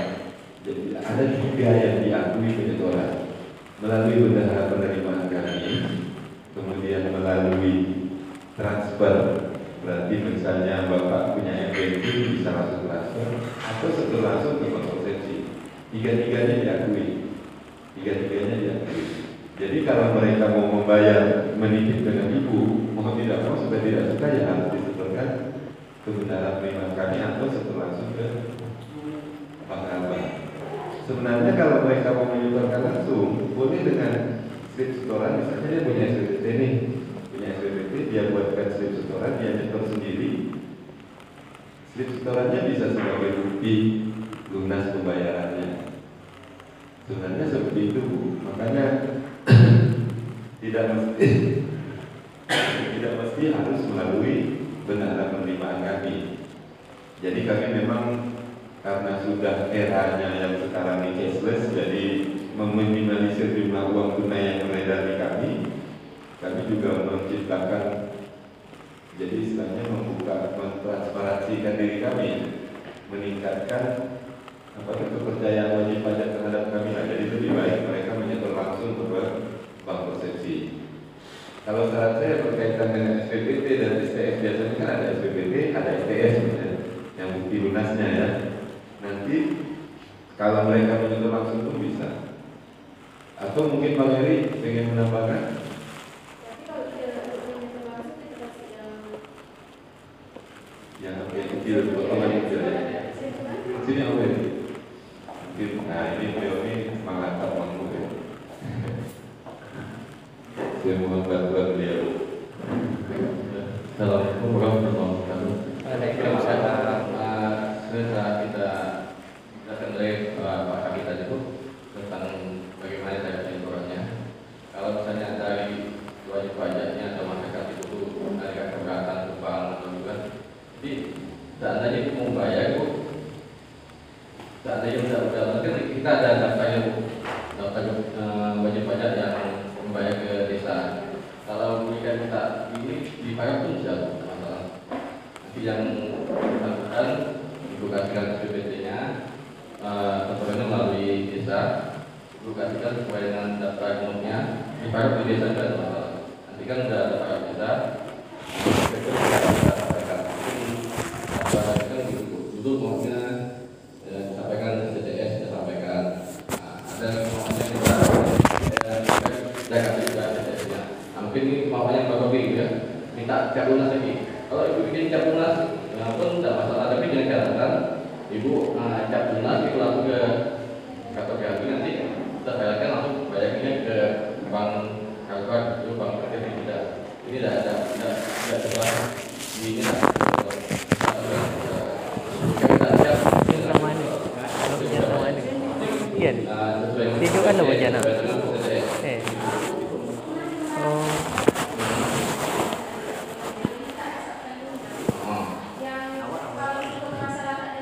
Jadi ada 3 yang diakui penyetoran melalui bendahara penerimaan kami, kemudian melalui transfer. Berarti misalnya Bapak punya FBP bisa langsung transfer atau setelah langsung ke bank persepsi. Tiga-tiganya diakui. Jadi kalau mereka mau membayar menitip dengan ibu, mau tidak mau sudah tidak suka ya harus disetorkan ke bendahara penerimaan kami atau setelah langsung ke bank Kalbar. Sebenarnya kalau mereka mau menyetorkan langsung, boleh dengan slip setoran, misalnya dia punya SPPT nih, dia buatkan slip setoran, dia nyetor sendiri. Slip setorannya bisa sebagai bukti lunas pembayarannya. Sebenarnya seperti itu, Bu. Makanya tidak mesti harus melalui bendahara penerimaan kami. Jadi kami memang karena sudah eranya yang sekarang ini cashless, jadi meminimalisir jumlah uang tunai yang beredar di kami juga menciptakan, jadi istilahnya membuka, mentransparansikan diri kami, meningkatkan kepercayaan wajib pajak terhadap kami. Jadi lebih baik mereka menyetor langsung ke bank persepsi. Kalau syarat saya berkaitan dengan SPPT dan STS, biasanya kan ada SPPT, ada STS yang bukti lunasnya ya. Nanti kalau mereka menyetor langsung pun bisa. Atau mungkin Bang Eri ingin menambahkan? Yang kecil, potongan kecil ya. Sini Om Eri. Nah ini beliau ini mengangkat mangkuk ya. Saya mohon bantuan beliau. Assalamualaikum warahmatullahi wabarakatuh. Setelah kita datang dari Pak Kapita itu tentang bagaimana cara penyeluruhannya. Kalau misalnya dari wajib pajaknya atau masyarakat itu ada keberatan ke bank atau juga, jadi seandainya itu mau bayar itu, seandainya udah mungkin kita ada daftarnya daftar wajib pajak yang membayar ke desa. Kalau jika kita ini dibayar pun tidak masalah. Nanti yang bersangkutan dibukasikan SPPT-nya, tentunya melalui desa, dibukasikan sesuai dengan daftar umumnya, dibayar di desa tidak ada masalah. Nanti kan sudah ada pajak desa, itu kita sampaikan. Mungkin kan dulu maunya sampaikan CDS, kita sampaikan. Ada maunya kita kasih juga CDS-nya. Mungkin ini maunya Pak Robi ya, minta cap lunas lagi. Kalau ibu bikin cap lunas, bilang pun tidak masalah, tapi dengan catatan ibu ajak lunas itu langsung ke kantor PHB, nanti kita bayarkan langsung bayarnya ke bank Kalbar itu bank terkait tidak. Ini tidak coba di ini lah. Iya. Itu kan lo bajana. Oh.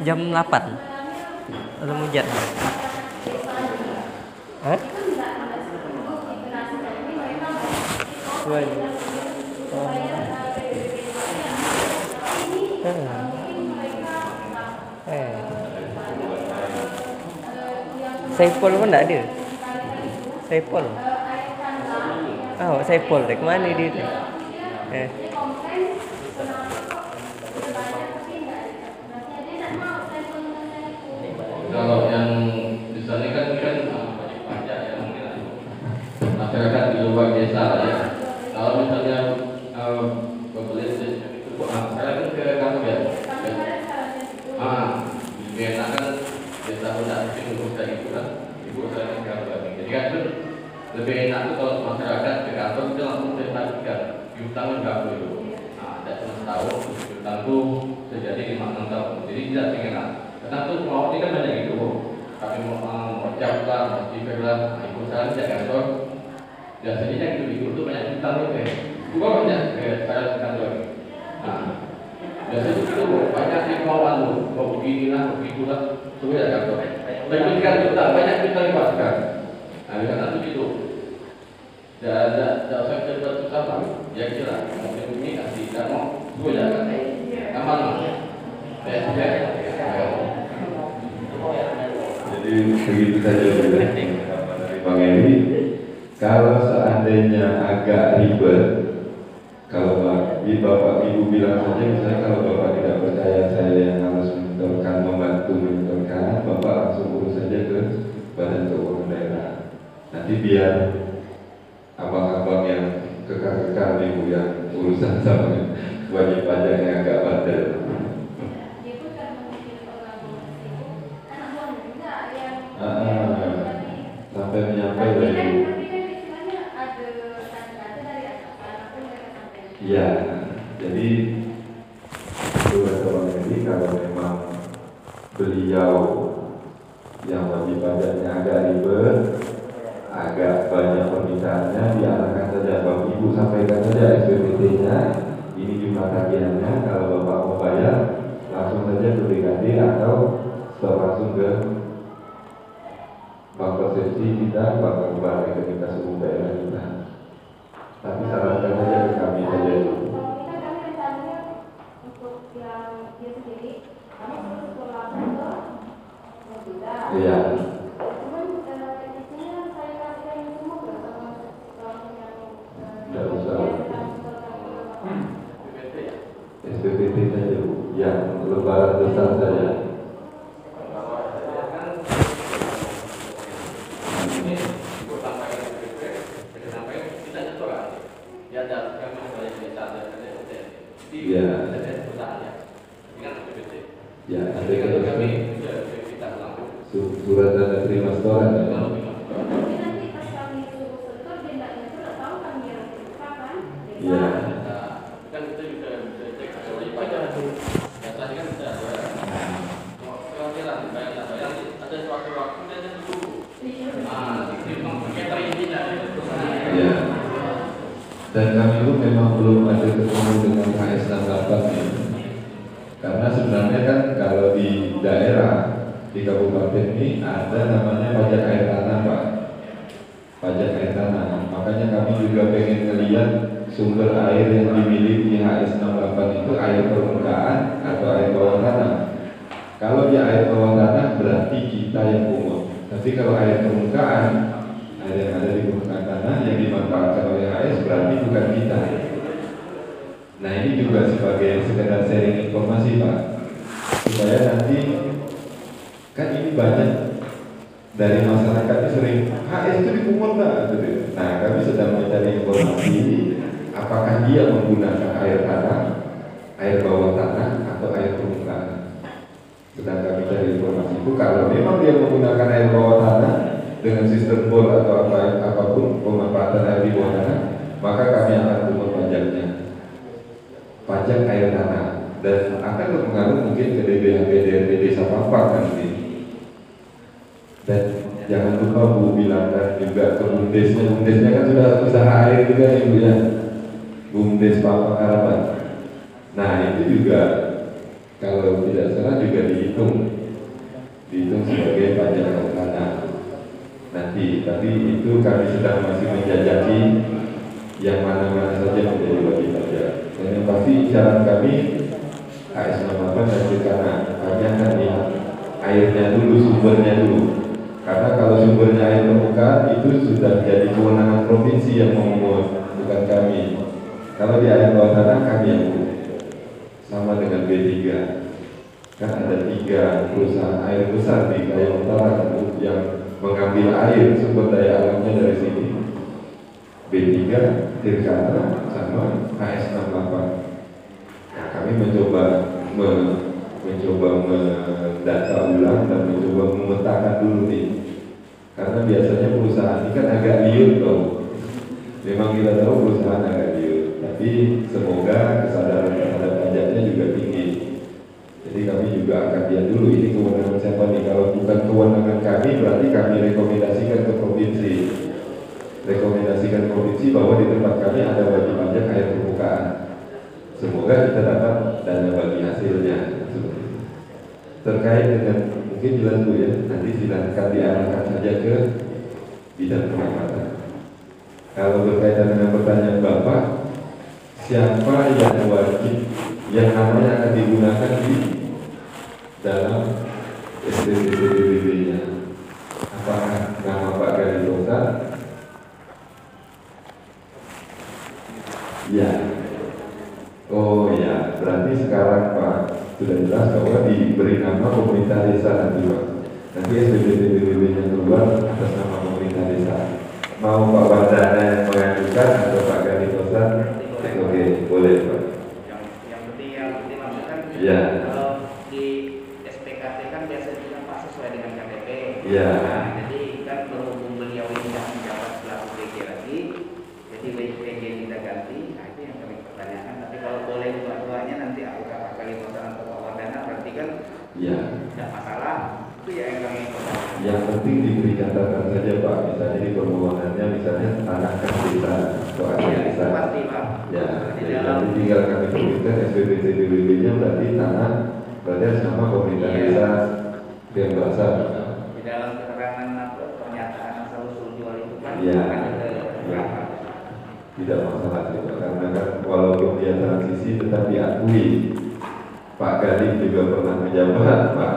Jam 8. Lalu hujan. Hah? Tuan. Oh. Saipul pun tak ada. Saipul. Oh, Saipul dek mana dia tu? Kalau yang di sana kan pajak ya mungkin masyarakat di luar desa ya. Kalau misalnya pembeli itu saya kan ke kantor ya. Enak kan desa udah mungkin urus dari itu kan. Ibu saya ke kantor. Jadi kan itu lebih enak tuh kalau masyarakat ke kantor itu langsung dipastikan piutang berapa itu. Ada cuma setahun piutang tuh terjadi 5-6 tahun. Jadi tidak enak. Karena tuh mau ini kan banyak gitu, kami mau cap lah, mau stiker lah, ibu saya di kantor, biasanya gitu tuh banyak utang tuh gua banyak saya di kantor. Biasanya itu banyak yang mau begini lah, begitu lah, tuh ya kantor. Tapi kan utang banyak kita lepaskan. Karena itu gitu. Tidak usah kita susah lah, ya kira, mungkin ini kasih tidak mau, tuh ya kan, aman lah. Jadi begitu saja dari Bang Eri. Kalau seandainya agak ribet, kalau Bapak Ibu bilang saja, misalnya kalau Bapak tidak percaya saya yang harus menyetorkan, membantu menyetorkan, Bapak langsung urus saja ke Badan Keuangan Daerah. Nanti biar abang-abang yang kekar-kekar Ibu yang urusan sama wajib pajaknya agak bandel. Sampai menyampai dari ya, jadi itu Bang Edi, kalau memang beliau yang wajib pajaknya agak ribet, agak banyak permintaannya, diarahkan saja Bapak Ibu, sampaikan saja SPPT-nya, ini jumlah tagihannya, kalau Bapak mau bayar langsung saja ke BKD atau stop langsung ke Bank Persepsi kita, Bank Kembali ke kita umum daerah kita. Tapi sarankan saja ke kami saja dulu. Iya. Tidak usah. SPPT saja Bu. Ya, lebaran besar saja. Ya, ya, ada surat tanda terima setoran ya. Ya. Kan kita juga bisa cek wajib pajak. Biasanya kan bisa ada. Ada suatu waktu dan itu. Ya. Dan kami itu memang belum ada ketemu dengan HS68 ya. Karena sebenarnya kan kalau di daerah di kabupaten ini ada namanya pajak air tanah Pak, pajak air tanah. Makanya kami juga pengen ngelihat sumber air yang dimiliki HS68 itu air permukaan atau air bawah tanah. Kalau dia air bawah tanah berarti kita yang pungut. Tapi kalau air permukaan, air yang ada di permukaan tanah yang dimanfaatkan oleh HS berarti bukan kita. Nah ini juga sebagai sekedar sharing informasi Pak, supaya nanti kan ini banyak dari masyarakat ini sering HS itu dipungut Pak. Nah kami sedang mencari informasi apakah dia menggunakan air tanah, air bawah tanah atau air itu kalau memang dia menggunakan air bawah tanah dengan sistem bor atau apapun pemanfaatan air di bawah tanah, maka kami akan pungut pajaknya, pajak air tanah, dan akan berpengaruh mungkin ke DBHP desa Pampang nanti. Dan jangan lupa Bu bilangkan juga ke bumdesnya kan sudah usaha air juga Ibu ya, Bumdes Pampang Harapan. Nah itu juga kalau tidak salah juga dihitung sebagai pajak air tanah nanti. Tapi itu kami sedang masih menjajaki yang mana-mana saja menjadi wajib pajak. Dan yang pasti syarat kami AS68 dan Kirkana, kami akan lihat airnya dulu, sumbernya dulu. Karena kalau sumbernya air permukaan itu sudah jadi kewenangan provinsi yang memungut, bukan kami. Kalau di air bawah tanah kami yang sama dengan B3. Kan ada 3 perusahaan air besar di Kayong Utara yang mengambil air sumber daya alamnya dari sini. B3, Tirkana, sama AS68. Nah, kami mencoba mendata ulang dan mencoba memetakan dulu nih. Karena biasanya perusahaan ini kan agak liut loh. Memang kita tahu perusahaan agak liut, tapi semoga kesadaran terhadap pajaknya juga tinggi. Jadi kami juga akan lihat dulu ini kewenangan siapa nih. Kalau bukan kewenangan kami, berarti kami rekomendasikan ke provinsi. Rekomendasikan provinsi bahwa di tempat kami ada wajib pajak air permukaan. Semoga kita dapat dana bagi hasilnya. Terkait dengan mungkin jelas Bu ya, nanti silakan diarahkan saja ke bidang pengamatan. Kalau berkaitan dengan pertanyaan Bapak, siapa yang wajib, yang namanya akan digunakan di dalam SPPDBB-nya? Apakah nama Pak Gali Tosa? Ya. Oh ya, berarti sekarang Pak sudah jelas bahwa diberi nama pemerintah desa nanti Pak. Nanti SPPDBB-nya keluar atas nama pemerintah desa. Mau Pak Wardana yang mengajukan atau Pak Gali Tosa? Oke, boleh Pak. Yang penting maksudkan Ya. kalau di SPKT kan biasanya Pak sesuai dengan KTP. Ya. Nah, jadi kan berhubung beliau ini tidak menjabat selaku PJ lagi, jadi PJ kita ganti. Nah itu yang kami pertanyakan. Tapi kalau boleh dua-duanya nanti apakah Pak Gali Tosa atau Pak Wardana, berarti kan Ya. tidak masalah. Itu ya yang kami pertanyakan. Yang penting diberi catatan saja Pak. Misalnya di permohonannya misalnya tanah kan desa atau Ya, aset itu desa. pasti Pak. Ya, Di jadi dalam nanti tinggal kami tuliskan SPPDBB-nya berarti tanah, berarti atas nama pemerintah Iya. desa yang bahasa. di dalam keterangan apa pernyataan asal usul jual itu kan Iya. ada berapa? Tidak masalah sih Pak, karena kan walaupun dia transisi tetapi akui Pak Gali juga pernah menjabat, Pak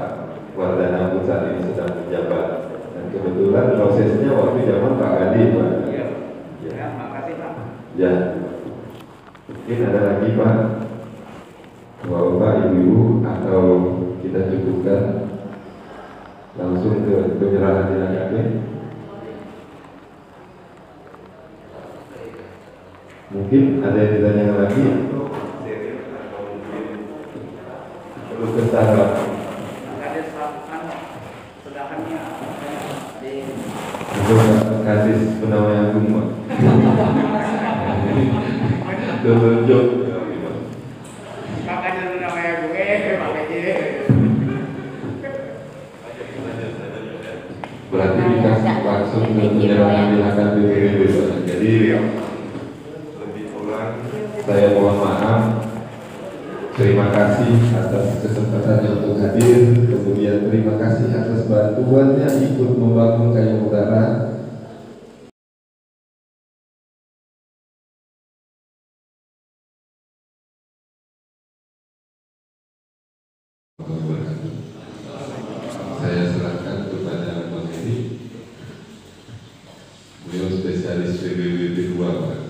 Wardana pun saat ini sedang menjabat, dan kebetulan prosesnya waktu zaman Pak Gali Pak. Iya. Ya. Ya, makasih Pak. Ya, mungkin ada lagi Pak, Bapak, Ibu, atau kita cukupkan langsung ke penyerahan di KP. Mungkin ada yang ditanyakan lagi? Perlu kesalahan. Ada selakukan sedahannya di Itu kasih penawar agung Pak. Double job. makanya lu namanya gue makanya Berarti dikasih langsung ke penyerahan di HKBPB Pak. Jadi lebih kurang saya mohon maaf. Terima kasih atas kesempatannya untuk hadir. Kemudian terima kasih atas bantuannya ikut membangun Kayong Utara. Saya serahkan kepada Bang Edi. Beliau spesialis PBB 2 Pak.